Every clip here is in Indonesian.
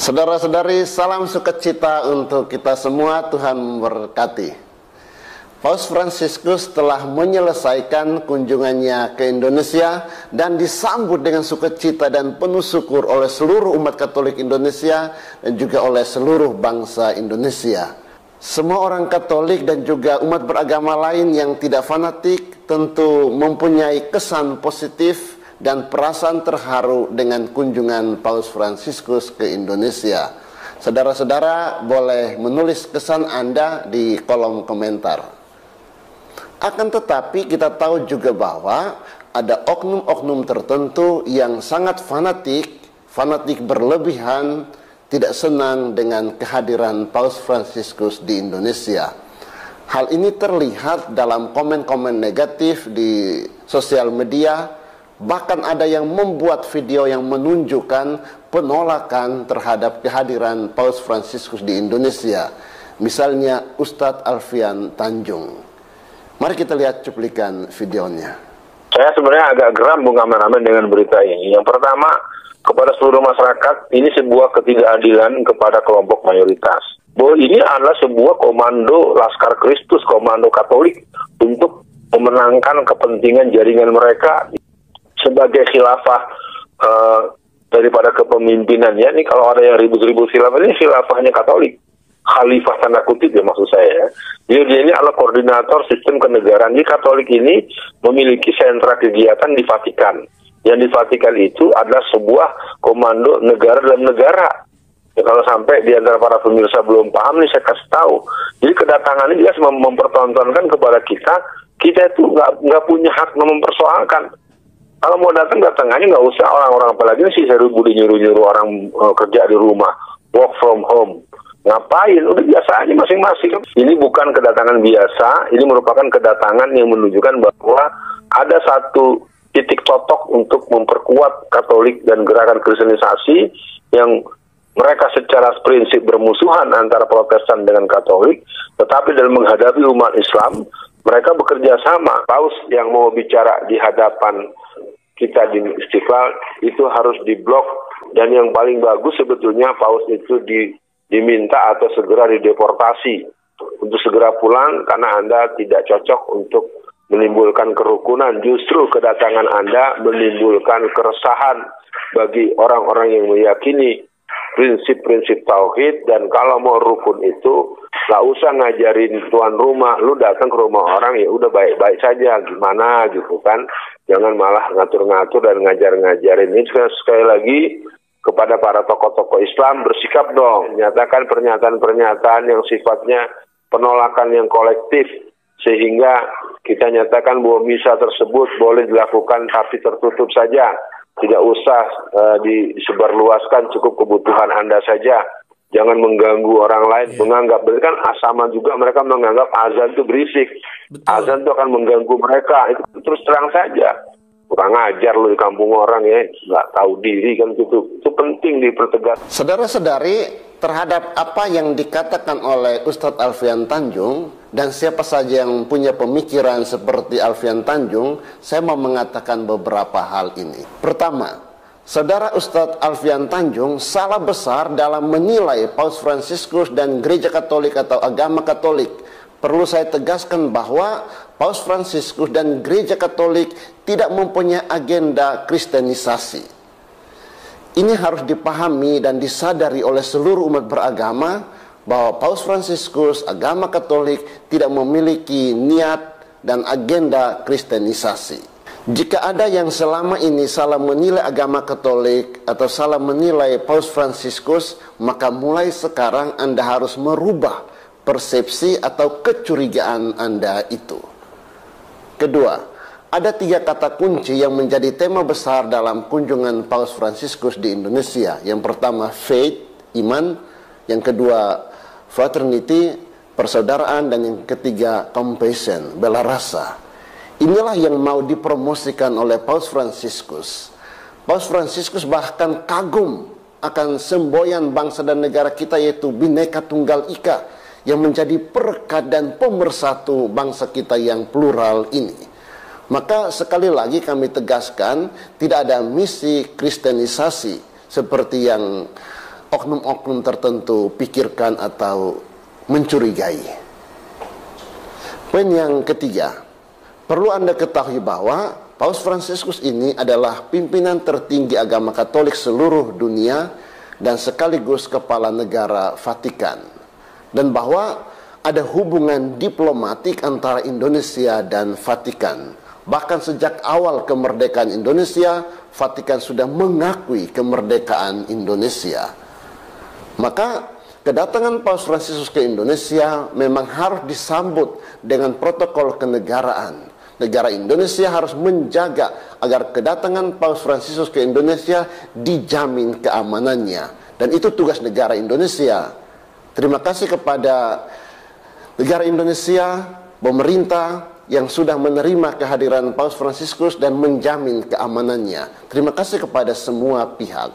Saudara-saudari, salam sukacita untuk kita semua. Tuhan memberkati. Paus Fransiskus telah menyelesaikan kunjungannya ke Indonesia dan disambut dengan sukacita dan penuh syukur oleh seluruh umat Katolik Indonesia dan juga oleh seluruh bangsa Indonesia. Semua orang Katolik dan juga umat beragama lain yang tidak fanatik tentu mempunyai kesan positif dan perasaan terharu dengan kunjungan Paus Fransiskus ke Indonesia. Saudara-saudara boleh menulis kesan Anda di kolom komentar. Akan tetapi kita tahu juga bahwa ada oknum-oknum tertentu yang sangat fanatik berlebihan, tidak senang dengan kehadiran Paus Fransiskus di Indonesia. Hal ini terlihat dalam komen-komen negatif di sosial media. Bahkan ada yang membuat video yang menunjukkan penolakan terhadap kehadiran Paus Fransiskus di Indonesia. Misalnya Ustadz Alfian Tanjung. Mari kita lihat cuplikan videonya. Saya sebenarnya agak geram, Bung Kameramen, dengan berita ini. Yang pertama, kepada seluruh masyarakat, ini sebuah ketidakadilan kepada kelompok mayoritas. Bahwa ini adalah sebuah komando Laskar Kristus, komando Katolik, untuk memenangkan kepentingan jaringan mereka sebagai khilafah daripada kepemimpinannya. Ini kalau ada yang ribut-ribut khilafah, ini khilafahnya Katolik. Khalifah tanda kutip ya maksud saya ya. Dia ini adalah koordinator sistem kenegaraan. Jadi Katolik ini memiliki sentra kegiatan di Vatikan. Yang di Vatikan itu adalah sebuah komando negara dalam negara. Ya, kalau sampai di antara para pemirsa belum paham nih, saya kasih tahu. Jadi kedatangan ini jelas mempertontonkan kepada kita itu nggak punya hak mempersoalkan. Kalau mau datang aja, nggak usah orang-orang, apalagi sih Seru Budi nyuruh-nyuruh orang kerja di rumah, work from home. Ngapain? Udah biasa aja masing-masing. Ini bukan kedatangan biasa, ini merupakan kedatangan yang menunjukkan bahwa ada satu titik totok untuk memperkuat Katolik dan gerakan kristenisasi yang mereka secara prinsip bermusuhan antara Protestan dengan Katolik, tetapi dalam menghadapi umat Islam, mereka bekerja sama. Paus yang mau bicara di hadapan kita di Istiqlal itu harus diblok, dan yang paling bagus sebetulnya Paus itu diminta atau segera dideportasi untuk segera pulang karena Anda tidak cocok untuk menimbulkan kerukunan. Justru kedatangan Anda menimbulkan keresahan bagi orang-orang yang meyakini prinsip-prinsip tauhid, dan kalau mau rukun itu nggak usah ngajarin tuan rumah, lu datang ke rumah orang ya udah baik-baik saja, gimana gitu kan, jangan malah ngatur-ngatur dan ngajar-ngajarin. Ini sekali lagi kepada para tokoh-tokoh Islam, bersikap dong, nyatakan pernyataan-pernyataan yang sifatnya penolakan yang kolektif, sehingga kita nyatakan bahwa misa tersebut boleh dilakukan tapi tertutup saja. Tidak usah disebarluaskan, cukup kebutuhan Anda saja. Jangan mengganggu orang lain, menganggap, berarti kan sama juga mereka menganggap azan itu berisik. Betul. Azan itu akan mengganggu mereka, itu terus terang saja. Kurang ajar lu di kampung orang ya, nggak tahu diri kan gitu. Itu penting dipertegas. Saudara-saudari, terhadap apa yang dikatakan oleh Ustadz Alfian Tanjung, dan siapa saja yang punya pemikiran seperti Alfian Tanjung, saya mau mengatakan beberapa hal ini. Pertama, Saudara Ustadz Alfian Tanjung salah besar dalam menilai Paus Fransiskus dan Gereja Katolik atau agama Katolik. Perlu saya tegaskan bahwa Paus Fransiskus dan Gereja Katolik tidak mempunyai agenda kristenisasi. Ini harus dipahami dan disadari oleh seluruh umat beragama bahwa Paus Fransiskus, agama Katolik, tidak memiliki niat dan agenda kristenisasi. Jika ada yang selama ini salah menilai agama Katolik atau salah menilai Paus Fransiskus, maka mulai sekarang Anda harus merubah persepsi atau kecurigaan Anda itu. Kedua, ada 3 kata kunci yang menjadi tema besar dalam kunjungan Paus Fransiskus di Indonesia. Yang pertama, faith, iman. Yang kedua, fraternity, persaudaraan. Dan yang ketiga, compassion, bela rasa. Inilah yang mau dipromosikan oleh Paus Fransiskus. Paus Fransiskus bahkan kagum akan semboyan bangsa dan negara kita, yaitu Bhinneka Tunggal Ika, yang menjadi perekat dan pemersatu bangsa kita yang plural ini. Maka sekali lagi kami tegaskan, tidak ada misi kristenisasi seperti yang oknum-oknum tertentu pikirkan atau mencurigai. Poin yang ketiga, perlu Anda ketahui bahwa Paus Fransiskus ini adalah pimpinan tertinggi agama Katolik seluruh dunia dan sekaligus kepala negara Vatikan. Dan bahwa ada hubungan diplomatik antara Indonesia dan Vatikan. Bahkan sejak awal kemerdekaan Indonesia, Vatikan sudah mengakui kemerdekaan Indonesia. Maka kedatangan Paus Fransiskus ke Indonesia memang harus disambut dengan protokol kenegaraan. Negara Indonesia harus menjaga agar kedatangan Paus Fransiskus ke Indonesia dijamin keamanannya. Dan itu tugas negara Indonesia. Terima kasih kepada negara Indonesia, pemerintah yang sudah menerima kehadiran Paus Fransiskus dan menjamin keamanannya. Terima kasih kepada semua pihak.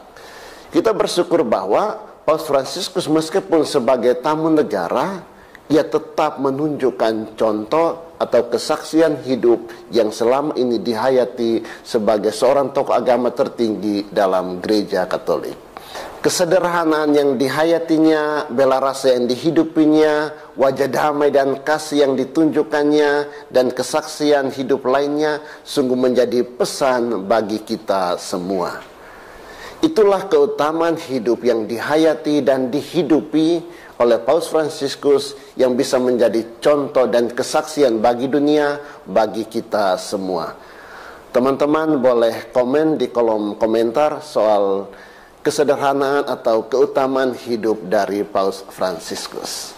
Kita bersyukur bahwa Paus Fransiskus meskipun sebagai tamu negara, ia tetap menunjukkan contoh atau kesaksian hidup yang selama ini dihayati sebagai seorang tokoh agama tertinggi dalam gereja Katolik. Kesederhanaan yang dihayatinya, bela rasa yang dihidupinya, wajah damai dan kasih yang ditunjukkannya, dan kesaksian hidup lainnya sungguh menjadi pesan bagi kita semua. Itulah keutamaan hidup yang dihayati dan dihidupi oleh Paus Fransiskus yang bisa menjadi contoh dan kesaksian bagi dunia, bagi kita semua. Teman-teman boleh komen di kolom komentar soal kesederhanaan atau keutamaan hidup dari Paus Fransiskus.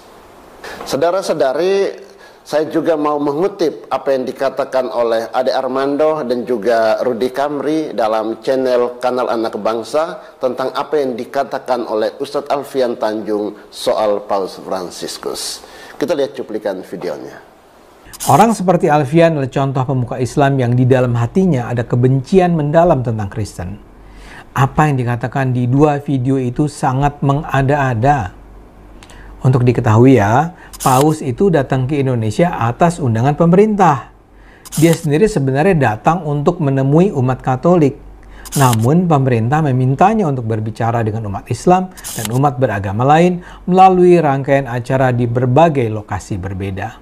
Saudara-saudari, saya juga mau mengutip apa yang dikatakan oleh Ade Armando dan juga Rudy Kamri dalam channel Kanal Anak Bangsa tentang apa yang dikatakan oleh Ustadz Alfian Tanjung soal Paus Fransiskus. Kita lihat cuplikan videonya. Orang seperti Alfian adalah contoh pemuka Islam yang di dalam hatinya ada kebencian mendalam tentang Kristen. Apa yang dikatakan di dua video itu sangat mengada-ada. Untuk diketahui ya, Paus itu datang ke Indonesia atas undangan pemerintah. Dia sendiri sebenarnya datang untuk menemui umat Katolik. Namun pemerintah memintanya untuk berbicara dengan umat Islam dan umat beragama lain melalui rangkaian acara di berbagai lokasi berbeda.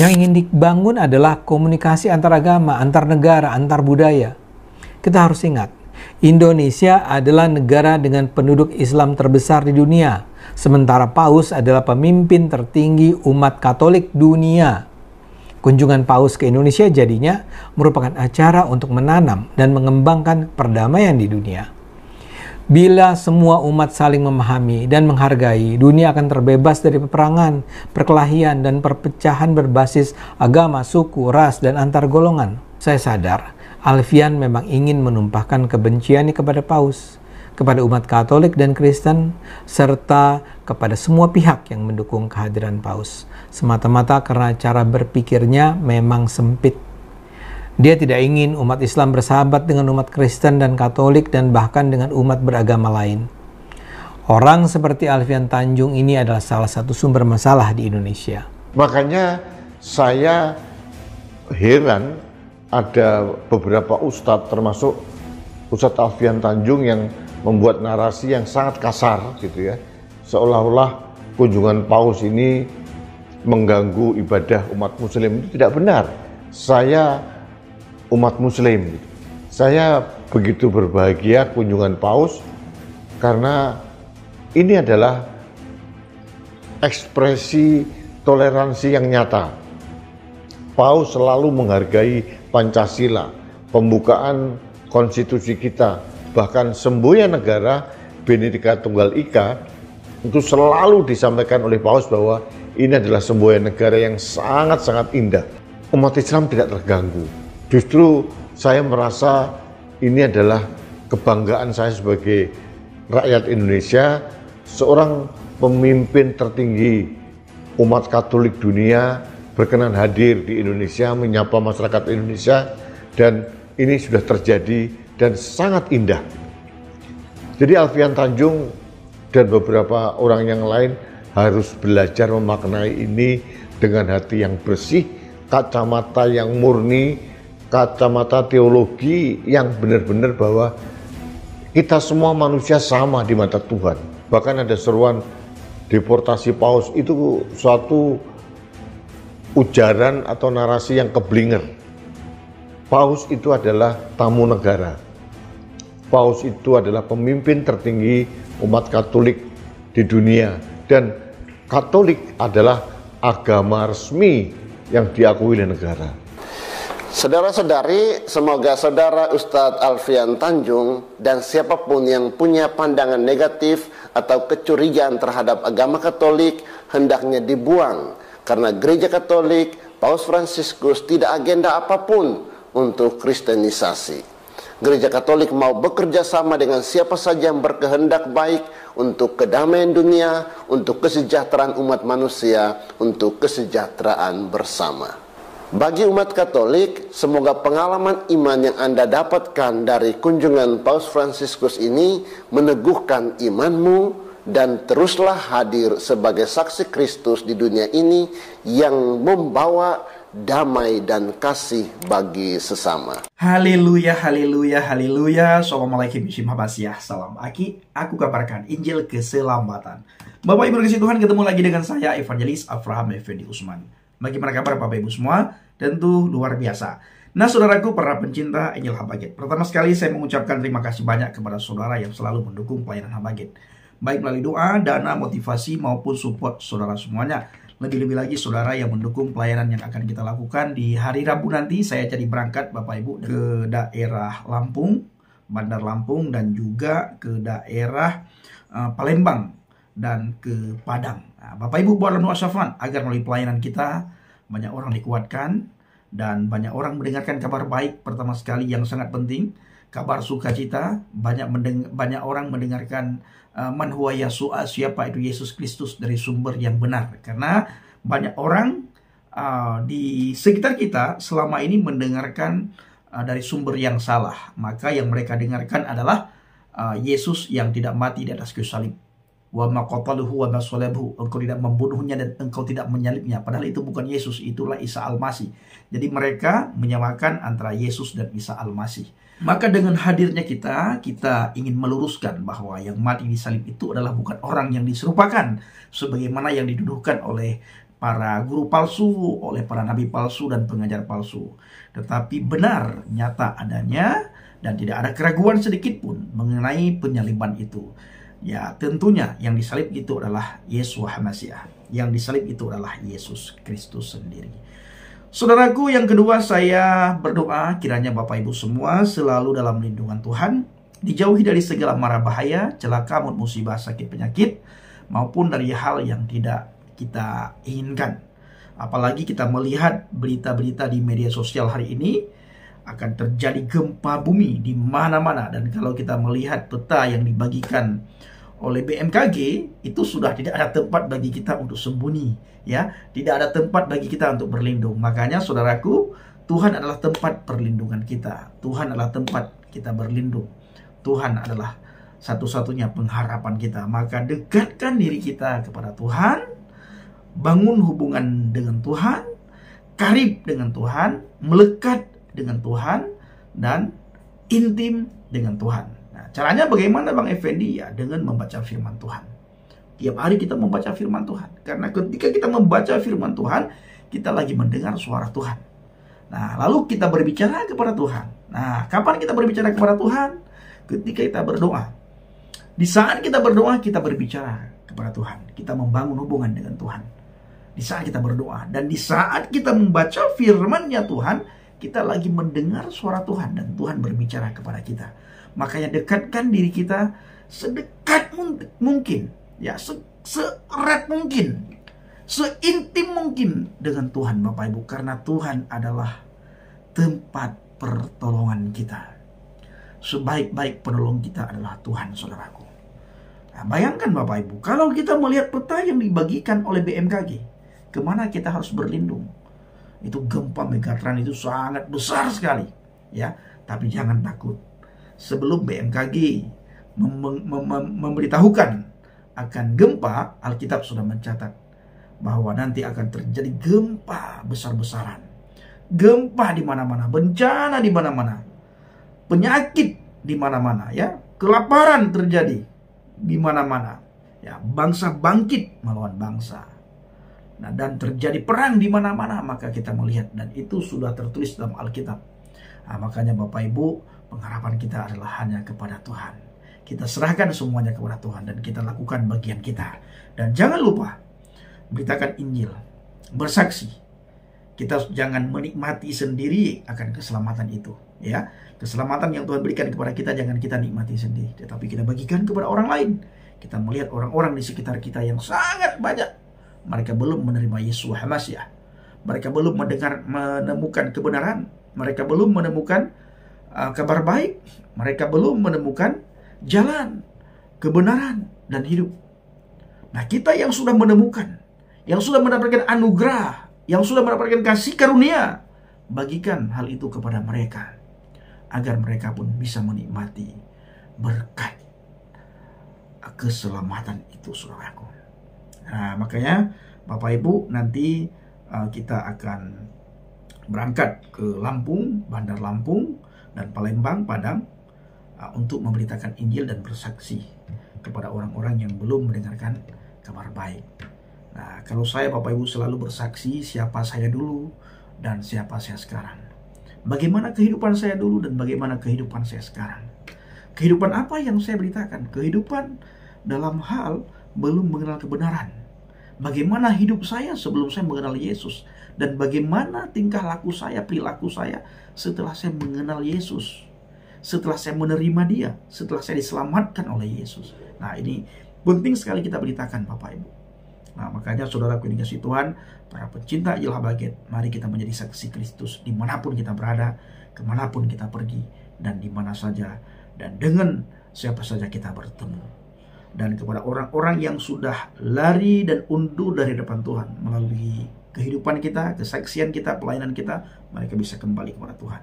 Yang ingin dibangun adalah komunikasi antar agama, antar negara, antar budaya. Kita harus ingat, Indonesia adalah negara dengan penduduk Islam terbesar di dunia, sementara Paus adalah pemimpin tertinggi umat Katolik dunia. Kunjungan Paus ke Indonesia jadinya merupakan acara untuk menanam dan mengembangkan perdamaian di dunia. Bila semua umat saling memahami dan menghargai, dunia akan terbebas dari peperangan, perkelahian, dan perpecahan berbasis agama, suku, ras, dan antar golongan. Saya sadar, Alfian memang ingin menumpahkan kebenciannya kepada Paus, kepada umat Katolik dan Kristen, serta kepada semua pihak yang mendukung kehadiran Paus, semata-mata karena cara berpikirnya memang sempit. Dia tidak ingin umat Islam bersahabat dengan umat Kristen dan Katolik dan bahkan dengan umat beragama lain. Orang seperti Alfian Tanjung ini adalah salah satu sumber masalah di Indonesia. Makanya saya heran ada beberapa ustadz, termasuk Ustadz Alfian Tanjung, yang membuat narasi yang sangat kasar gitu ya, seolah-olah kunjungan Paus ini mengganggu ibadah umat Muslim. Itu tidak benar. Saya umat Muslim gitu. Saya begitu berbahagia kunjungan Paus karena ini adalah ekspresi toleransi yang nyata. Paus selalu menghargai Pancasila, pembukaan konstitusi kita, bahkan semboyan negara Bhinneka Tunggal Ika itu selalu disampaikan oleh Paus bahwa ini adalah semboyan negara yang sangat-sangat indah. Umat Islam tidak terganggu. Justru saya merasa ini adalah kebanggaan saya sebagai rakyat Indonesia, seorang pemimpin tertinggi umat Katolik dunia berkenan hadir di Indonesia, menyapa masyarakat Indonesia, dan ini sudah terjadi dan sangat indah. Jadi Alfian Tanjung dan beberapa orang yang lain harus belajar memaknai ini dengan hati yang bersih, kacamata yang murni, kacamata teologi yang benar-benar bahwa kita semua manusia sama di mata Tuhan. Bahkan ada seruan deportasi paus, itu suatu ujaran atau narasi yang keblinger. Paus itu adalah tamu negara. Paus itu adalah pemimpin tertinggi umat Katolik di dunia, dan Katolik adalah agama resmi yang diakui oleh negara. Saudara-saudari, semoga saudara Ustadz Alfian Tanjung dan siapapun yang punya pandangan negatif atau kecurigaan terhadap agama Katolik hendaknya dibuang, karena Gereja Katolik, Paus Fransiskus tidak agenda apapun untuk kristenisasi. Gereja Katolik mau bekerja sama dengan siapa saja yang berkehendak baik untuk kedamaian dunia, untuk kesejahteraan umat manusia, untuk kesejahteraan bersama. Bagi umat Katolik, semoga pengalaman iman yang Anda dapatkan dari kunjungan Paus Fransiskus ini meneguhkan imanmu, dan teruslah hadir sebagai saksi Kristus di dunia ini yang membawa damai dan kasih bagi sesama. Haleluya, haleluya, haleluya. Assalamualaikum warahmatullahi wabarakatuh. Salam Aki, aku kabarkan Injil keselamatan. Bapak Ibu kasih Tuhan, ketemu lagi dengan saya Evangelis Avraham Effendi Usman. Bagaimana kabar Bapak Ibu semua? Tentu luar biasa. Nah saudaraku, para pencinta Injil Habaget, pertama sekali saya mengucapkan terima kasih banyak kepada saudara yang selalu mendukung pelayanan Habaget, baik melalui doa, dana, motivasi maupun support saudara semuanya. Lebih-lebih lagi saudara yang mendukung pelayanan yang akan kita lakukan di hari Rabu nanti. Saya jadi berangkat Bapak Ibu ke daerah Lampung, Bandar Lampung, dan juga ke daerah Palembang dan ke Padang. Nah, Bapak Ibu buatlah doa syafaan agar melalui pelayanan kita banyak orang dikuatkan dan banyak orang mendengarkan kabar baik. Pertama sekali yang sangat penting, kabar sukacita. Banyak orang mendengarkan man huwa Yasu'a, siapa itu Yesus Kristus, dari sumber yang benar. Karena banyak orang di sekitar kita selama ini mendengarkan dari sumber yang salah. Maka yang mereka dengarkan adalah Yesus yang tidak mati di atas kayu salib. Wa ma qataluhu wa ma salabuhu, engkau tidak membunuhnya dan engkau tidak menyalibnya. Padahal itu bukan Yesus, itulah Isa Al-Masih. Jadi mereka menyamakan antara Yesus dan Isa Al-Masih. Maka dengan hadirnya kita ingin meluruskan bahwa yang mati di salib itu adalah bukan orang yang diserupakan sebagaimana yang dituduhkan oleh para guru palsu, oleh para nabi palsu dan pengajar palsu. Tetapi benar, nyata adanya, dan tidak ada keraguan sedikit pun mengenai penyaliban itu. Ya tentunya yang disalib itu adalah Yesus Hamasiah. Yang disalib itu adalah Yesus Kristus sendiri. Saudaraku, yang kedua saya berdoa kiranya Bapak Ibu semua selalu dalam lindungan Tuhan, dijauhi dari segala mara bahaya, celaka, musibah, sakit, penyakit, maupun dari hal yang tidak kita inginkan. Apalagi kita melihat berita-berita di media sosial hari ini, akan terjadi gempa bumi di mana-mana. Dan kalau kita melihat peta yang dibagikan oleh BMKG, itu sudah tidak ada tempat bagi kita untuk sembunyi, ya, tidak ada tempat bagi kita untuk berlindung. Makanya saudaraku, Tuhan adalah tempat perlindungan kita. Tuhan adalah tempat kita berlindung. Tuhan adalah satu-satunya pengharapan kita. Maka dekatkan diri kita kepada Tuhan, bangun hubungan dengan Tuhan, karib dengan Tuhan, melekat dengan Tuhan, dan intim dengan Tuhan. Nah, caranya bagaimana Bang Effendi? Ya, dengan membaca firman Tuhan. Tiap hari kita membaca firman Tuhan. Karena ketika kita membaca firman Tuhan, kita lagi mendengar suara Tuhan. Nah, lalu kita berbicara kepada Tuhan. Nah, kapan kita berbicara kepada Tuhan? Ketika kita berdoa. Di saat kita berdoa, kita berbicara kepada Tuhan. Kita membangun hubungan dengan Tuhan. Di saat kita berdoa. Dan di saat kita membaca firman-Nya Tuhan, kita lagi mendengar suara Tuhan dan Tuhan berbicara kepada kita. Makanya dekatkan diri kita sedekat mungkin, ya, seerat mungkin, seintim mungkin dengan Tuhan Bapak Ibu, karena Tuhan adalah tempat pertolongan kita. Sebaik-baik penolong kita adalah Tuhan, saudaraku. Nah, bayangkan Bapak Ibu, kalau kita melihat peta yang dibagikan oleh BMKG, kemana kita harus berlindung? Itu gempa Megatron itu sangat besar sekali, ya. Tapi jangan takut. Sebelum BMKG memberitahukan akan gempa, Alkitab sudah mencatat bahwa nanti akan terjadi gempa besar-besaran. Gempa di mana-mana, bencana di mana-mana, penyakit di mana-mana, ya. Kelaparan terjadi di mana-mana. Ya, bangsa bangkit melawan bangsa. Nah, dan terjadi perang di mana-mana, maka kita melihat, dan itu sudah tertulis dalam Alkitab. Nah, makanya Bapak Ibu, pengharapan kita adalah hanya kepada Tuhan. Kita serahkan semuanya kepada Tuhan dan kita lakukan bagian kita. Dan jangan lupa beritakan Injil, bersaksi. Kita jangan menikmati sendiri akan keselamatan itu, ya. Keselamatan yang Tuhan berikan kepada kita jangan kita nikmati sendiri, tetapi kita bagikan kepada orang lain. Kita melihat orang-orang di sekitar kita yang sangat banyak, mereka belum menerima Yesus Hamasiah. Mereka belum menemukan kebenaran. Mereka belum menemukan kabar baik. Mereka belum menemukan jalan, kebenaran, dan hidup. Nah, kita yang sudah menemukan, yang sudah mendapatkan anugerah, yang sudah mendapatkan kasih karunia, bagikan hal itu kepada mereka, agar mereka pun bisa menikmati berkat keselamatan itu, saudaraku. Nah, makanya Bapak Ibu, nanti kita akan berangkat ke Lampung, Bandar Lampung, dan Palembang, Padang, untuk memberitakan Injil dan bersaksi kepada orang-orang yang belum mendengarkan kabar baik. Nah, kalau saya, Bapak Ibu, selalu bersaksi siapa saya dulu dan siapa saya sekarang. Bagaimana kehidupan saya dulu dan bagaimana kehidupan saya sekarang. Kehidupan apa yang saya beritakan? Kehidupan dalam hal belum mengenal kebenaran. Bagaimana hidup saya sebelum saya mengenal Yesus. Dan bagaimana tingkah laku saya, perilaku saya setelah saya mengenal Yesus. Setelah saya menerima Dia. Setelah saya diselamatkan oleh Yesus. Nah, ini penting sekali kita beritakan, Bapak Ibu. Nah, makanya saudaraku yang dikasihi Tuhan, para pencinta Injil Habaget, mari kita menjadi saksi Kristus dimanapun kita berada, kemanapun kita pergi, dan dimana saja, dan dengan siapa saja kita bertemu. Dan kepada orang-orang yang sudah lari dan undur dari depan Tuhan melalui kehidupan kita, kesaksian kita, pelayanan kita, mereka bisa kembali kepada Tuhan.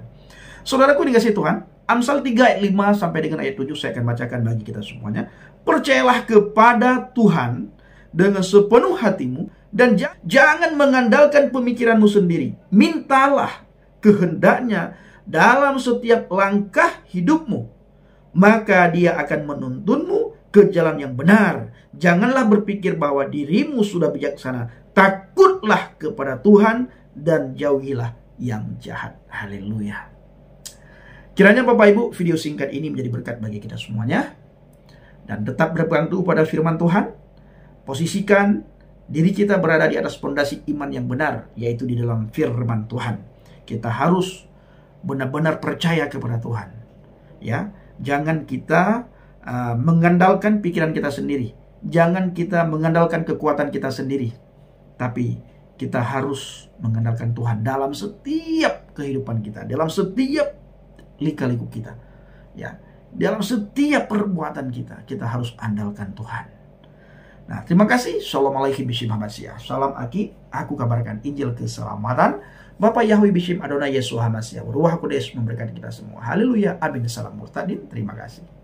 Saudaraku dikasihi Tuhan, Amsal 3 ayat 5 sampai dengan ayat 7 saya akan bacakan bagi kita semuanya. Percayalah kepada Tuhan dengan sepenuh hatimu dan jangan mengandalkan pemikiranmu sendiri. Mintalah kehendaknya dalam setiap langkah hidupmu, maka Dia akan menuntunmu ke jalan yang benar. Janganlah berpikir bahwa dirimu sudah bijaksana. Takutlah kepada Tuhan dan jauhilah yang jahat. Haleluya. Kiranya Bapak Ibu, video singkat ini menjadi berkat bagi kita semuanya. Dan tetap berpegang teguh pada firman Tuhan. Posisikan diri kita berada di atas fondasi iman yang benar, yaitu di dalam firman Tuhan. Kita harus benar-benar percaya kepada Tuhan. Ya, jangan kita mengandalkan pikiran kita sendiri. Jangan kita mengandalkan kekuatan kita sendiri. Tapi kita harus mengandalkan Tuhan dalam setiap kehidupan kita, dalam setiap lika-liku kita. Ya, dalam setiap perbuatan kita, kita harus andalkan Tuhan. Nah, terima kasih. Shalom alaikum bishim hamasiah. Salam Aki, aku kabarkan Injil keselamatan. Bapak Yahweh bishim Adonai Yesus Hamasiah. Ruah Kudus memberkati kita semua. Haleluya. Amin. Salam murtadin. Terima kasih.